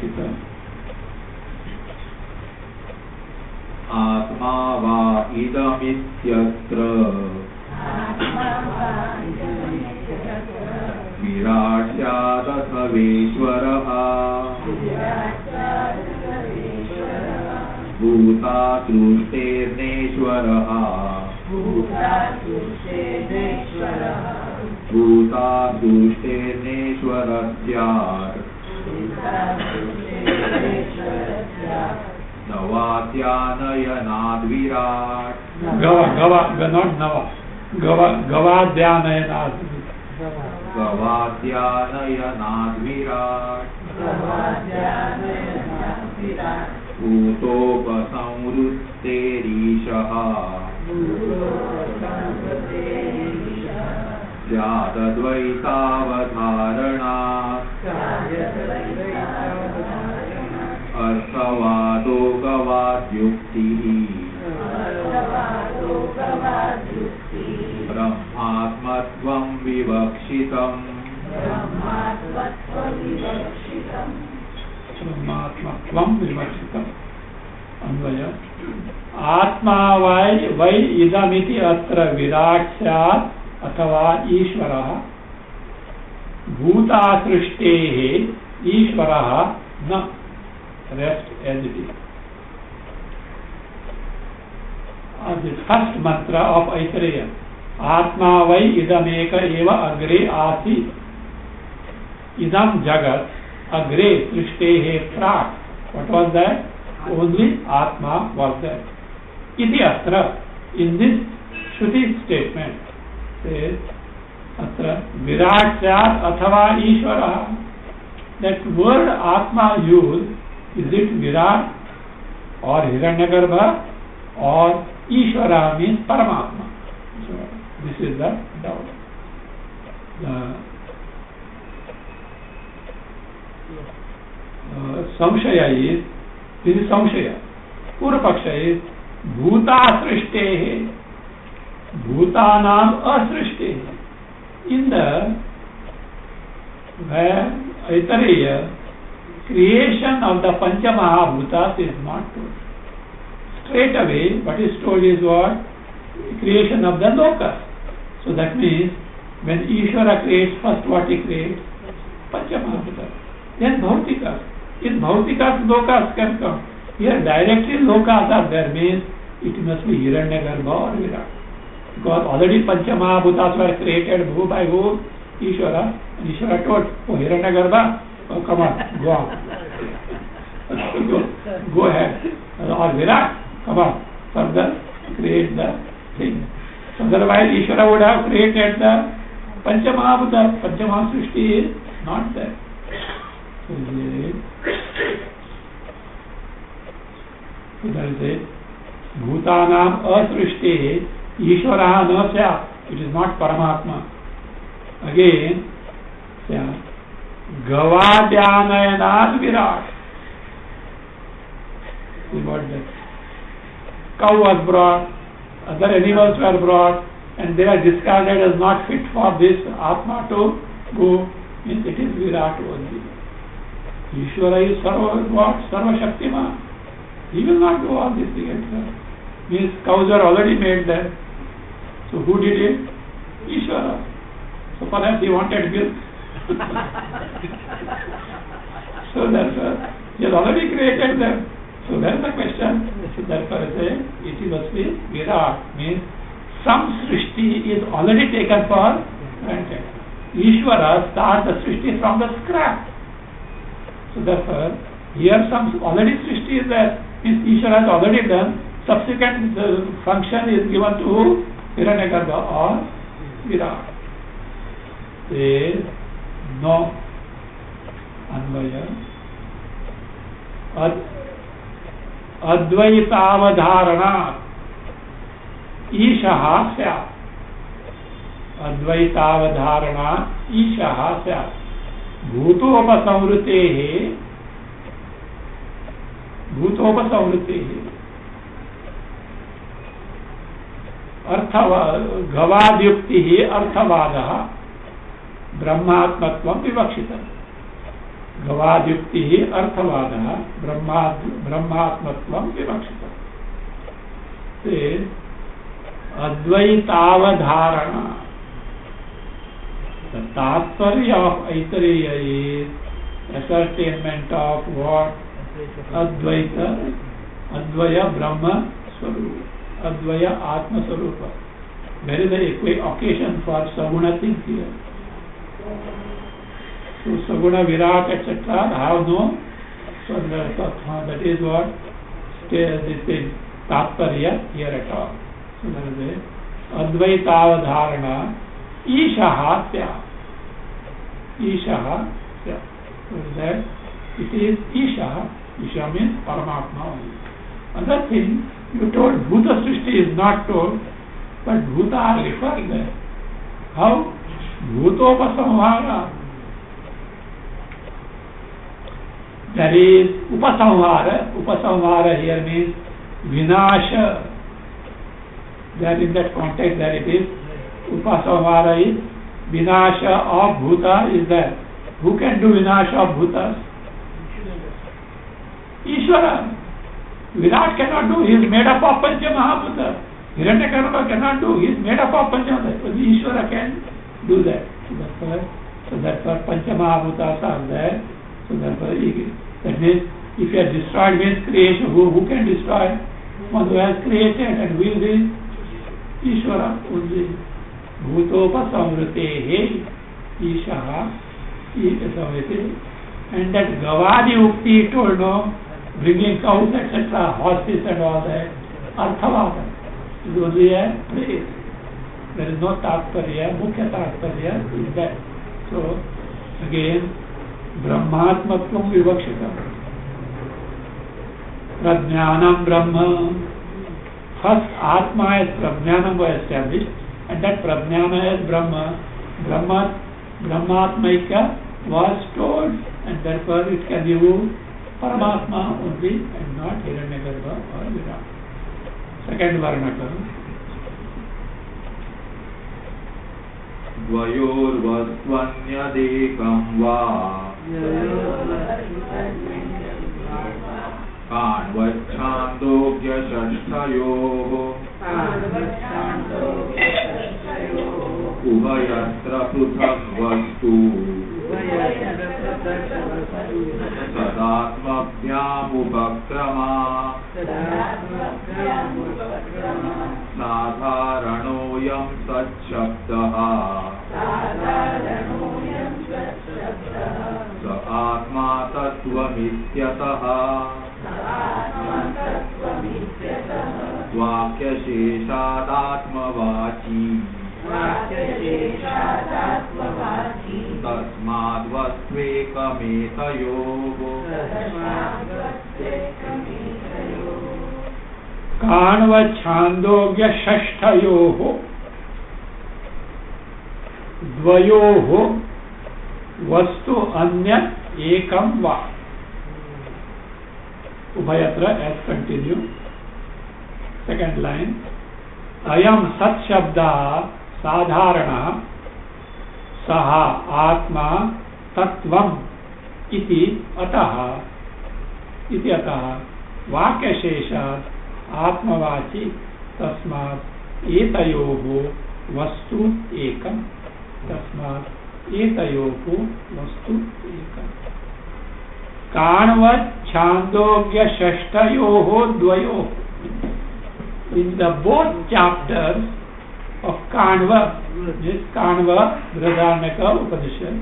विवक्षित। आत्मा वा इदमित्यत्र विराट् स्यादथवेश्वरः भूतासृष्टेर्नेश्वरः भूतासृष्टेर्नेश्वरस्यात् नवाद्यानयनाद्विराट् गवाद्यानयनाद् गवाद्यानयनाद्विराट् भूतोपसंवृत्तेरीशः स्यादद्वैतावधारणात् अर्थवादो गवाद्युक्तिः ब्रह्मात्मत्वं विवक्षितम्। ब्रह्मात्मत्वं विवक्षितम्। अन्वय आत्मा वै इदमिति अत्र विराट् स्यात् अथवा ईश्वरः भूतासृष्टेः ईश्वरः न rest as it is. The first mantra of Aitareya, Atma vai idameka eva agre asit. Idam jagat agre srishtehe prat. What was that? Only Atma was there. Iti atra, in this Shruti statement, says atra virat syat athava ishvara. That word Atma used, is it virat or hiranyagarbha or Ishvara means Paramatma? So this is the doubt. Samshaya is, this is Samshaya. Purvapaksha is Bhuta Srishtehe, Bhutanam Asrishtehe. In the where Aitareya, creation of the Panchamahabhutas is not told. Straight away, what is told is what? Creation of the lokas. So that means, when Ishvara creates, first what he creates? Panchamahabhutas. Then Bhautikas. In Bhautikas, lokas can come. Here directly lokas are there, means it must be Hiranyagarbha or Virat. Because already Panchamahabhutas were created by who? Ishvara. And Ishvara told, oh Hiranyagarbha, oh come on, go on. go ahead. Or Virat. Come on, further create the thing. So otherwise Ishvara would have created the Panchamahabhuta. Panchamahabhuta is not there. So that is it. Bhutanam asrishti Ishvara na syat. It is not Paramatma. Again, Gavadyanayanath Virat. See what that. Cow was brought, other animals were brought, and they are discarded as not fit for this Atma to go. Means it is Virat only. Ishvara is Sarva Shaktiman. He will not do all these things. Means cows are already made there. So who did it? Ishvara. So perhaps he wanted milk. So therefore, he has already created them. So there is the question. So therefore it must be Virat, means some Srishti is already taken for granted. Ishvara starts the Srishti from the scratch. So therefore, here some already Srishti is there, means Ishvara has already done. Subsequent function is given to who? Hiranyagarbha or Virat. Says no. Anvaya Advaitavadharana Ishaha Syat. Advaitavadharana Ishaha Syat. Bhutopasamritehe गवाद्युक्ति अर्थवाद ब्रह्मात्मत्वं विवक्षितम्. गवाद्युक्ति ही अर्थवाद ब्रह्मात्मत्वं विवक्षितम् अद्वैतावधारणा. The tattparya of Aitareya is ascertainment of what? Advaita, Advaya Brahma Swarupa, Advaya Atma Swarupa. There is a occasion for Saguna things here. So Saguna, Virat, etc. have no. So that is what this is Tattparya here at all. So there is a Advaitavadharana Ishaha Sya. Ishaha Sya. So that it is Ishaha. Isha means Paramatma only. Another thing, you told Bhuta Srishti is not told, but Bhuta are referred there. How? Bhutopasamhara. There is Upasamhara. Upasamhara here means Vinasha. There in that context there it is. Upasamhara is Vinasha of Bhuta is there. Who can do Vinasha of Bhutas? Ishvara. Virat cannot do. He is made up of Pancha Mahabhuta. Hiranyagarbha cannot do. He is made up of Pancha Mahabhuta. But Ishvara can do that. So therefore Pancha Mahabhutas are there. So therefore that means if you have destroyed means creation, who can destroy? One who has created, and who is this? Ishvara only. Bhutopasamritehe Ishaha Samriti. And that Gavadi Ukti told no, bringing cows etc., horses and all that, Arthavada. It is only a place. There is no Tattparya, Mukhya Tattparya is that. So again, Brahmatmatvam Vivakshita. Prajnanam Brahma. First Atma as Prajnanam was established, and that Prajnana as Brahma. Brahmatmaika was told, and therefore it can be Paramatma only and not Hiranyagarbha or Virat. Second Varnaka. Dvayorvastvanyadekam va Kanvachandogya shashtayoho Ubhayatra pruthak vastu Sadatmabhyam upakrama Sadharanoyam satshabdaha Sa atma tattvamityataha Vakya sheshadatmavachi Tasmadvastvekametayoko Kanvachandogya shashtayoho Dvayoho Vastu Anyat Ekam Va. Ubhayatra as continue. Second line. Ayam Sat Shabda Sadharana Saha Atma Tattvam iti ataha Vakyasheshat Atmavachi Tasmat Etayoho Vastu Ekam. Tasmat Etayoho Vastu Ekam. Kanvat Chandogya Shashtayoho Dvayoho. In the both chapters of Kanva, this Kanva Brihadaranyaka Upanishad,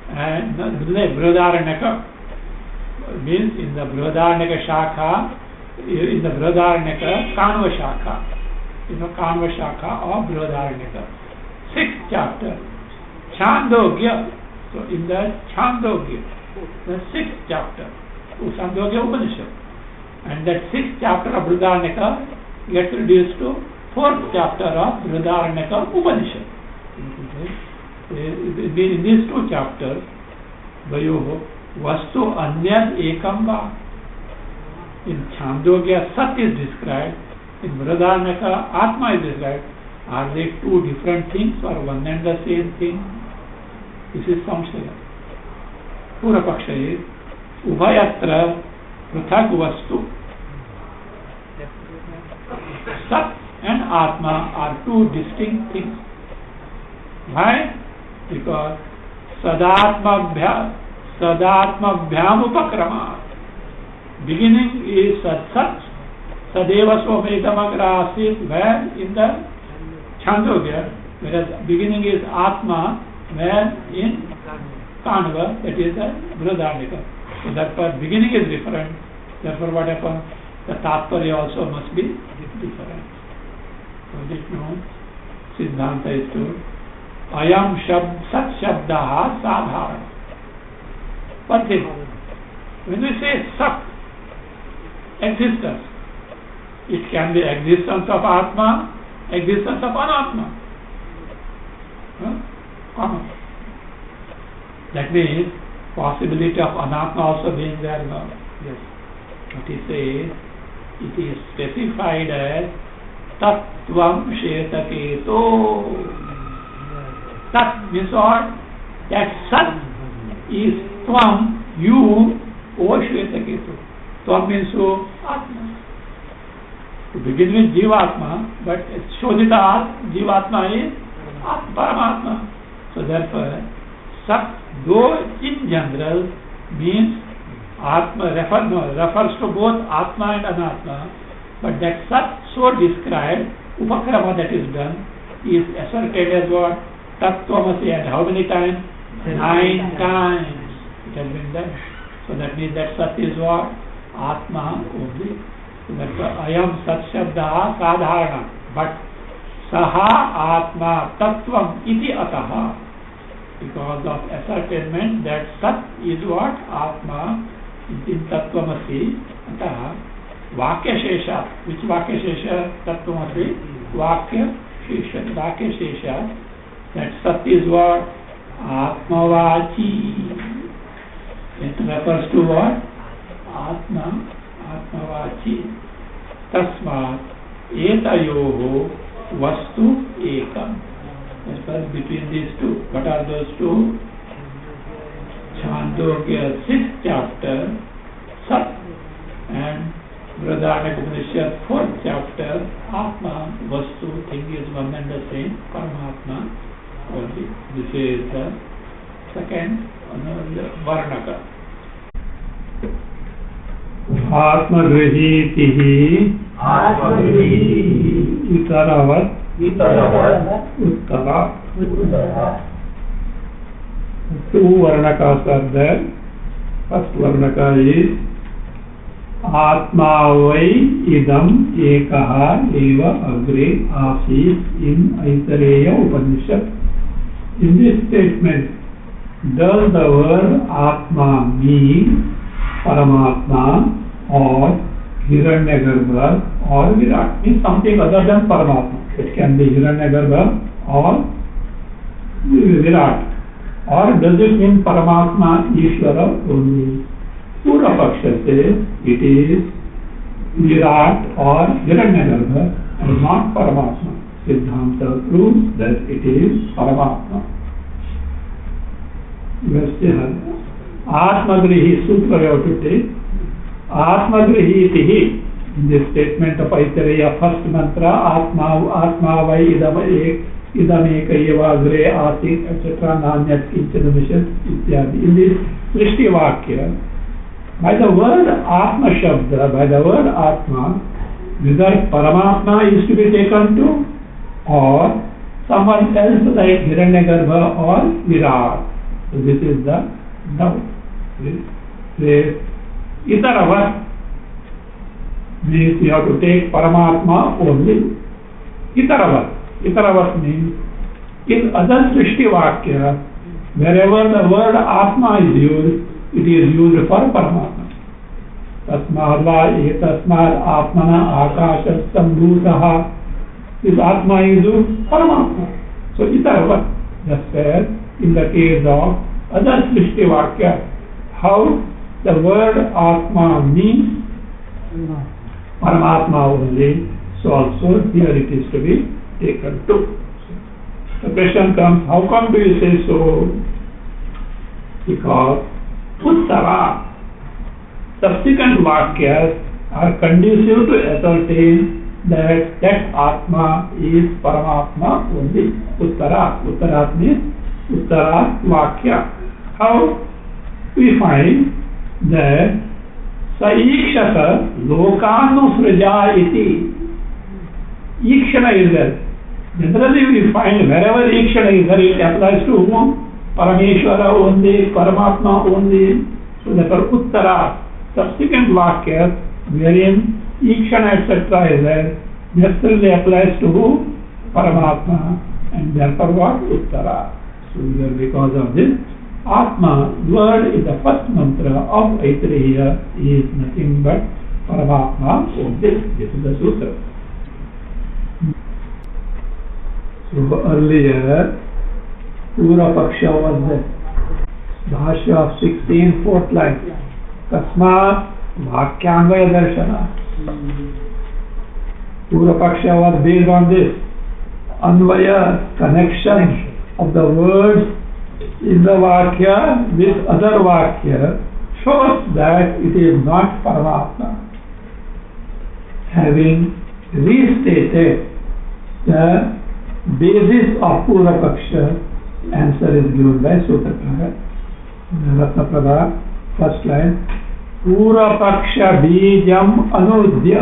and Brihadaranyaka means in the Brihadaranyaka Shakha, in the Brihadaranyaka Kanva Shakha, Kanva Shakha of Brihadaranyaka. 6th chapter, Chandogya. So in the Chandogya, the 6th chapter, Chandogya Upanishad, and that 6th chapter of Brihadaranyaka gets reduced to 4th chapter of Brihadaranyaka Upanishad. In these two chapters, Vayoho Vastu Anyad Ekam Va. In Chandogya Sat is described, in Brihadaranyaka Atma is described. Are they two different things or one and the same thing? This is Samshaya. Pura Paksha is Ubhayatra Prithak Vastu. Sat and Atma are two distinct things. Why? Because Sadatmabhyam Upakrama. Beginning is Sat, Sadeva Swamedamagra Asit, where in the Chandogya, whereas beginning is Atma, where in Kandava, that is the Brihadaranyaka. So therefore beginning is different. Therefore what happens? The Tatparya also must be different. So this known Siddhanta is to Ayam Sat Shabdaha Sadharana. One thing, when we say Sat, existence, it can be existence of Atma, existence of Anatma. Common. That means possibility of Anatma also being there. No? Yes. But he says it is specified as Tattvam Shetaketo. Tat means what? That Sat is Tvam, you, O Shetaketu. Tvam means who? Atma. To begin with Jivatma, but Shodhita Jivatma is Paramatma. So therefore, Sat, though in general means Atma, refers to both Atma and Anatma, but that Sat so described, Upakrama that is done, is asserted as what? Tattvamasi, and how many times? 9 times it has been done. So that means that Sat is what? Atma only. So therefore, Ayam Sat Shabda Sadharana. But Saha Atma Tattvam Iti Ataha. Because of ascertainment that Sat is what? Atma in Tattvamasi. Ataha. Vakya Shesha. Which Vakya Shesha? Tattvamasi. Vakya Shesha. Vakya Shesha. That Sat is what? Atmavachi. It refers to what? Atmavachi. Tasmat etayoho vastu ekam. Therefore, between these two, what are those two? Chandogya 6th chapter, Sat, and Brihadaranyaka Upanishad 4th chapter, Atma, Vastu, thing is one and the same, Paramatma. Only. This is the second Varnaka. Atmagrihitihi Utaravat Uttara. Two Varnakas are there. First Varnaka is Atmavai idam ekaha eva agre asis in Aitareya Upanishad. In this statement, does the word Atma mean Paramatma or Hiranyagarbha or Virat? Means something other than Paramatma. It can be Hiranyagarbha or Virat. Or does it mean Paramatma Ishvara only? Pura Paksha says it is Virat or Hiranyagarbha and not Paramatma. Siddhanta proves that it is Paramatma. Atmagrihi Sutra we have to take. Atmagrihitihi. In this statement of Aitareya, first mantra, Atma vai idameka eva agre asit, etc. Nanyat kinchadamishad ityadi. In this Srishti Vakya, by the word Atma Shabda, by the word Atma, whether Paramatma is to be taken to or someone else like Hiranyagarbha or Virat. So this is the doubt. Itaravat means you have to take Paramatma only. Itaravat means in other Srishti Vakya, wherever the word Atma is used, it is used for Paramatma. Tasmava etasmad atmana akasha sambhutaha. This Atma is Paramatma. So Itaravat, just as in the case of other Srishti Vakya, how the word Atma means Paramatma only, so also here it is to be taken to. The question comes, how come do you say so? Because Uttara. Subsequent Vakyas are conducive to ascertain that Atma is Paramatma only. Uttara. Uttara means Uttara Vakya. How we find that Saikshata Lokanusraja iti. Ikshana is there. Generally we find wherever Ikshana is there, it applies to whom? Parameshwara only, Paramatma only. So therefore Uttara, subsequent Vakyas wherein Ikshana etc. is there, necessarily applies to who? Paramatma, and therefore what? Uttara. So here because of this, Atma, word in the first mantra of Aitareya is nothing but Paramatma only. This is the sutra. So earlier, Pura Paksha was the Bhashya of 16, 4th line. Kasmat Bhakyangvaya Darshana. Pura Paksha was based on this. Anvaya, connection of the words in the Vakya with other Vakya shows that it is not Paramatma. Having restated the basis of Pura Paksha, answer is given by Sutrakara. Ratnaprabha, first line. Pura Paksha Bijam Anudya.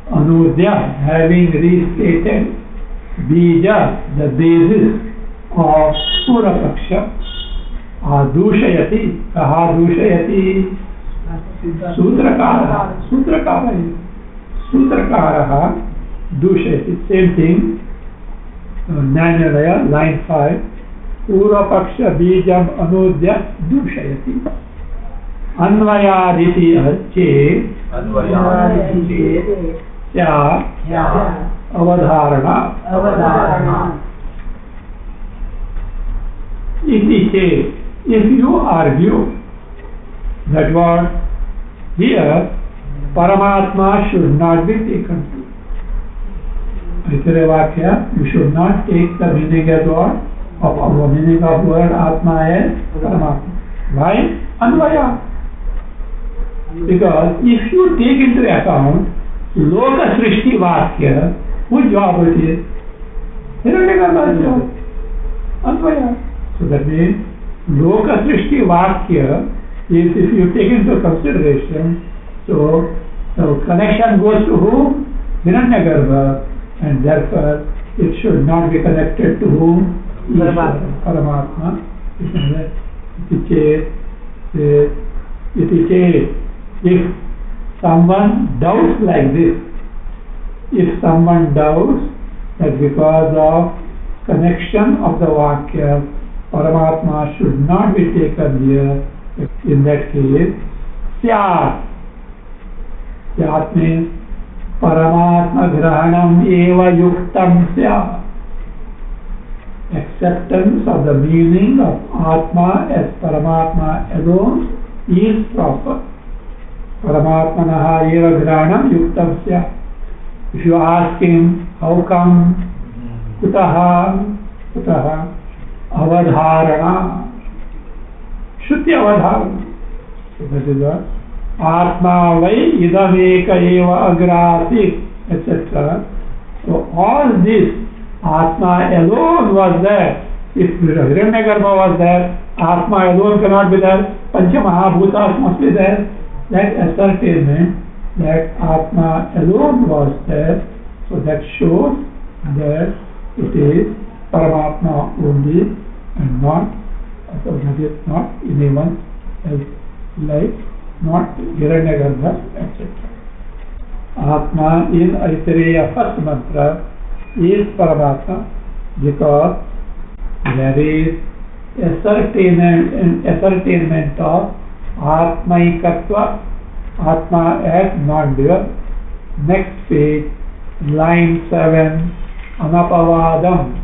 Anudya, having restated Bija, the basis of Pura Paksha. Adushayati. Kaha dushayati? Sutrakara. Sutrakara. Sutrakara dushayati. Same thing. Jnanadaya, line 5. Pura Paksha Bijam Anudya dushayati. Anvayaditi Arche. Anvayaditi Sya Avadharana. If you argue that what here Paramatma should not be taken to. Aitareya Vakya, you should not take the meaning as what? Of the meaning of word Atma as Paramatma. Why? Anvaya. Because if you take into account Loka Srishti Vakya, whose job it is? Hiranyagarbha's job. Anvaya. So that means Loka Srishti Vakya is, if you take into consideration, so the connection goes to whom? Hiranyagarbha, and therefore it should not be connected to whom? Paramatma. If someone doubts like this, if someone doubts that because of connection of the Vakya, Paramatma should not be taken here, in that case, Syat. Syat means Paramatma Grahanam Eva Yuktam Syat. Acceptance of the meaning of Atma as Paramatma alone is proper. Paramatmanaha Eva Grahanam Yuktam Syat. If you ask him, how come? Kutaha? Avadharana. Shruti Avadharana. So that is what? Atma vai idameka eva agrasi, etc. So all this, Atma alone was there. If Hiranyagarbha was there, Atma alone cannot be there. Pancha Mahabhutas must be there. That ascertainment that Atma alone was there, so that shows that it is Paramatma only and not, so that is not anyone else, like not Hiranyagarbha, etc. Atma in Aitareya first mantra is Paramatma because there is ascertainment of Atmaikatva, Atma as non-dual. Next page, line 7, Anapavadam.